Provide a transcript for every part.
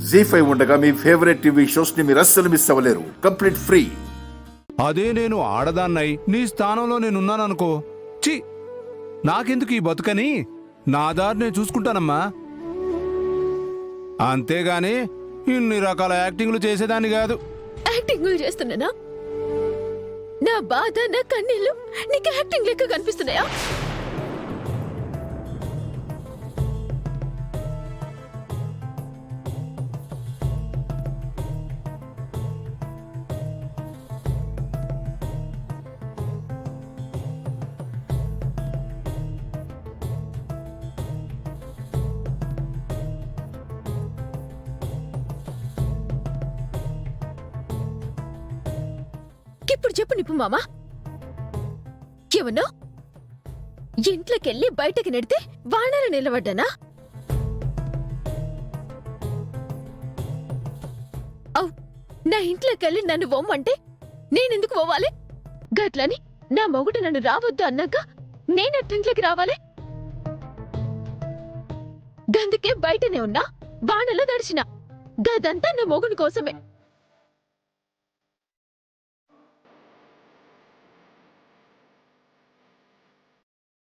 జీ5 ఉండగా మీ favourite TV shows ని మీరు అస్సలు మిస్ అవ్వలేరు. Complete free. అదే నేను ఆడదాన్నై నీ స్థానంలో నేనున్నాననుకో, చి నాకెందుకు ఈ బతుకని నా దారి నేను చూసుకుంటానమ్మా. అంతేగాని ఇన్ని రకాల యాక్టింగ్లు చేసేదాన్ని కాదు. యాక్టింగ్ చేస్తున్నానా? నా బాధ, నా కన్నీళ్లు నీకు యాక్టింగ్ లెక్క కనిపిస్తున్నాయా? ఇప్పుడు చెప్పు నిప్పు మామా, ఏమన్నా ఇంట్లోకెళ్ళి బయటకి నెడితే వానర నిలబడ్డానా? అవ్, నా ఇంట్లోకెళ్ళి నన్ను వమ్మంటే నేనెందుకు పోవాలి? గట్లని నా మొగుడు నన్ను రావద్దు అన్నాక నేనెట్టింట్లోకి రావాలి? గందుకే బయటనే ఉన్నా, వానలో దడిచిన. గదంతా నా మొగుని కోసమే.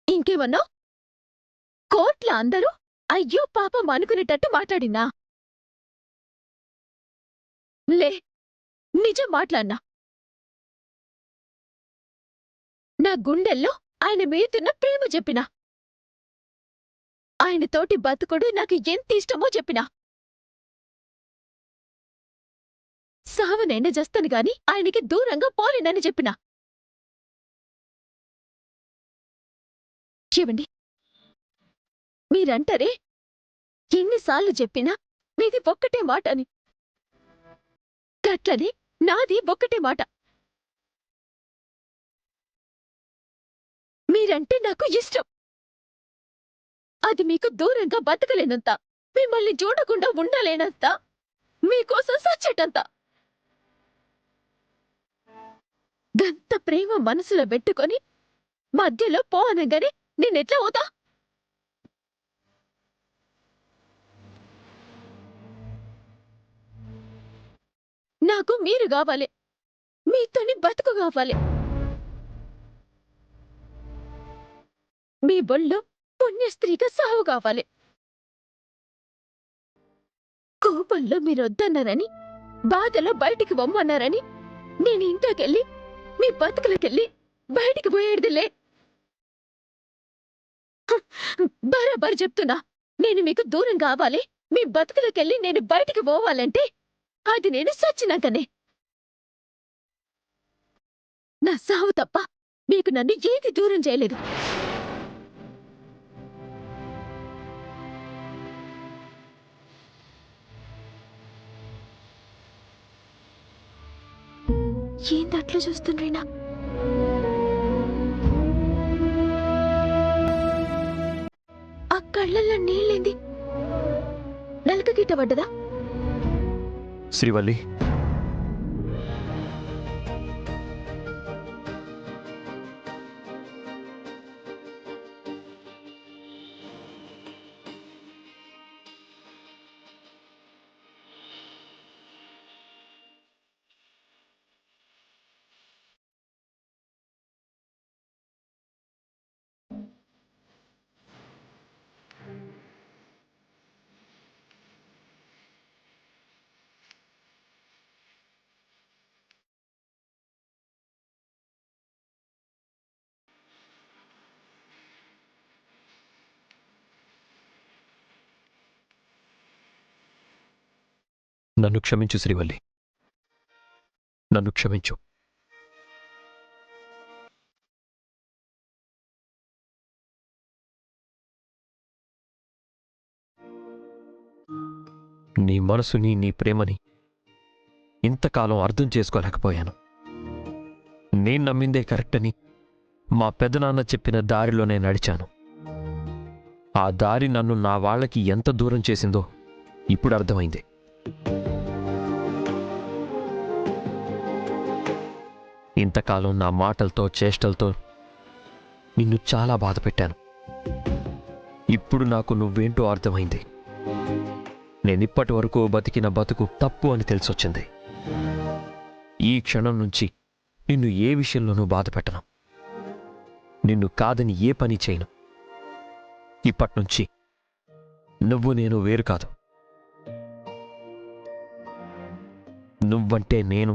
ఇంకేమన్నా? కోట్ల అందరూ అయ్యో పాపం అనుకునేటట్టు మాట్లాడినా? లే, నిజం మాట్లాడినా. నా గుండెల్లో ఆయన మీదున్న ప్రేమ చెప్పినా. ఆయనతోటి బతుకుడు నాకు ఎంత ఇష్టమో చెప్పినా. సావనైనా జస్తాను గాని ఆయనకి దూరంగా పోలేనని చెప్పినా. చెవండి, మీరంటారే ఎన్నిసార్లు చెప్పినా మీది ఒక్కటే మాట అని. గట్లనే నాది ఒక్కటే మాట. మీరంటే నాకు ఇష్టం. అది మీకు దూరంగా బతకలేనంత, మిమ్మల్ని చూడకుండా ఉండలేనంత, మీకోసం సచ్చేటంత. గంత ప్రేమ మనసులో పెట్టుకొని మధ్యలో పో అనగానే నేనెట్లా పోతా? నాకు మీరు కావాలి, మీతోని బతుకు కావాలి. మీ బొళ్ళు పుణ్యస్త్రీగా సాగు కావాలి. కోపంలో మీరొద్దన్నారని, బాధలో బయటికి వమ్మన్నారని నేను ఇంట్లోకెళ్ళి మీ బతుకులకెళ్ళి బయటికి పోయేదిలే. బరాబర్ చెప్తున్నా, నేను మీకు దూరం కావాలి, మీ బతుకులకెళ్ళి నేను బయటికి పోవాలంటే అది నేను సచ్చినాకనే. నా సావు తప్ప మీకు నన్ను ఏది దూరం చేయలేదు. ఏందట్లా చూస్తుండ్రేనా? ఆ కళ్ళల్లో నీళ్ళేంది? నలక గిట్ట పడ్డదా? శ్రీవల్లి, నన్ను క్షమించు శ్రీవల్లి, నన్ను క్షమించు. నీ మనసుని, నీ ప్రేమని ఇంతకాలం అర్థం చేసుకోలేకపోయాను. నేను నమ్మిందే కరెక్ట్ అని మా పెదనాన్న చెప్పిన దారిలోనే నడిచాను. ఆ దారి నన్ను నా వాళ్ళకి ఎంత దూరం చేసిందో ఇప్పుడు అర్థమైంది. ఇంతకాలం నా మాటలతో, చేష్టలతో నిన్ను చాలా బాధ పెట్టాను. ఇప్పుడు నాకు నువ్వేంటో అర్థమైంది. నేనిప్పటి వరకు బతికిన బతుకు తప్పు అని తెలిసొచ్చింది. ఈ క్షణం నుంచి నిన్ను ఏ విషయంలోనూ బాధ పెట్టను. నిన్ను కాదని ఏ పని చేయను. ఇప్పట్నుంచి నువ్వు నేను వేరు కాదు. నువ్వంటే నేను,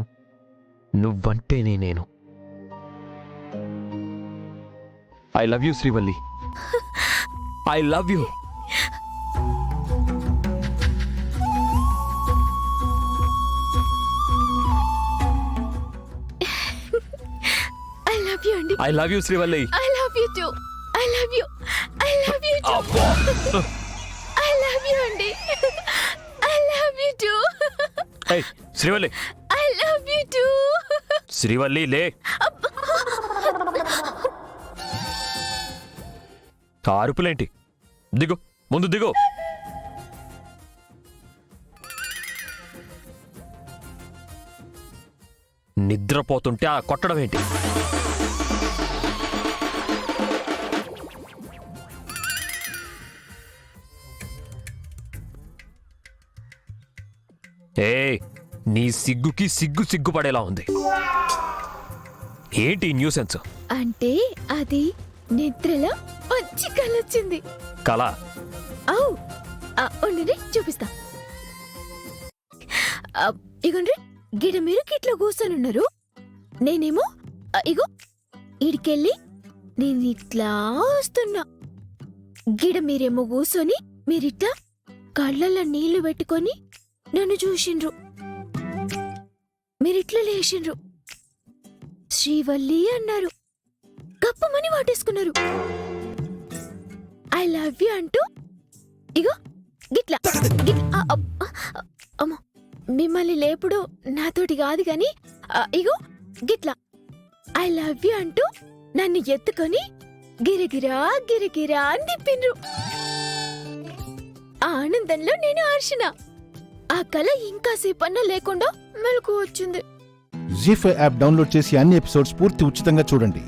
నువ్వంటేనే నేను. I love you Srivalli. I love you. I love you అండి. I love you Srivalli. I love you too. I love you. I love you too. అబ్బా. ఐ లవ్ యూ అండి. I love you too. ఏయ్, Srivalli. I love you too. Srivalli లే. ఆ అరుపులేంటి? దిగు, ముందు దిగు. నిద్రపోతుంటే ఆ కొట్టడం ఏంటి? ఏ, నీ సిగ్గుకి సిగ్గుపడేలా ఉంది. ఏంటి న్యూసెన్స్? అంటే అది నిద్రలో మంచి కలొచ్చింది. కళ? అవు ఉండండి చూపిస్తా. ఇగోండ్రి, గిడ మీరు కిట్లో కూర్చొనున్నారు. నేనేమో ఇగో ఈడికెళ్ళి నేను ఇట్లా వస్తున్నా. గిడ మీరేమో కూర్చొని మీరిట్లా కళ్ళల్లో నీళ్లు పెట్టుకొని నన్ను చూసిండ్రు. మీరిట్లా లేచిండ్రు. శ్రీవల్లి అన్నారు. గప్పమని వాటేసుకున్నారు. ఐ లవ్ యూ అంటూ ఇగో గిట్లా అమ్మో, మిమ్మల్ని లేపుడు నాతోటి కాదు గాని ఇగో గిట్లా ఐ లవ్ యూ అంటూ నన్ను ఎత్తుకొని గిరగిరా గిరగిరా అని తిప్పిండ్రు. ఆ ఆనందంలో నేను ఆర్షిన. ఆ కళ ఇంకా సేపన్నా లేకుండా మెలకు వచ్చింది. జీ5 యాప్ డౌన్లోడ్ చేసి అన్ని ఎపిసోడ్స్ పూర్తి ఉచితంగా చూడండి.